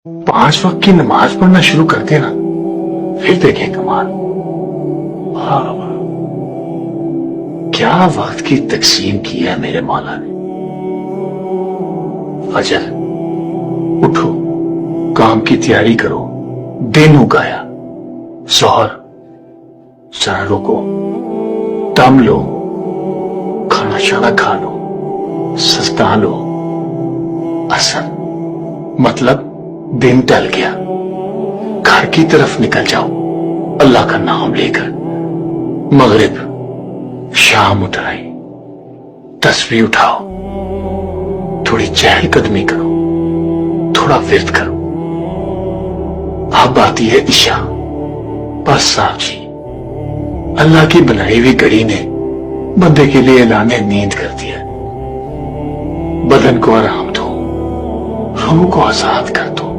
5 वक्त की नमाज पढ़ना शुरू करते ना, फिर देखें कमाल। वाह वाह, क्या वक्त की तकसीम की है मेरे मौला ने। अजल उठो, काम की तैयारी करो, दिन उगाया। जोहर जरा रुको, दम लो, खाना शाना खा लो, सस्ता लो। असर मतलब दिन टल गया, घर की तरफ निकल जाओ अल्लाह का नाम लेकर। मगरिब शाम उठ आई, तस्बीह उठाओ, थोड़ी चहलकदमी करो, थोड़ा विर्द करो। अब आती है इशा। बस साहब जी, अल्लाह की बनाई हुई घड़ी ने बंदे के लिए ऐलाने नींद कर दिया। बदन को आराम दो, रूह को आजाद कर दो।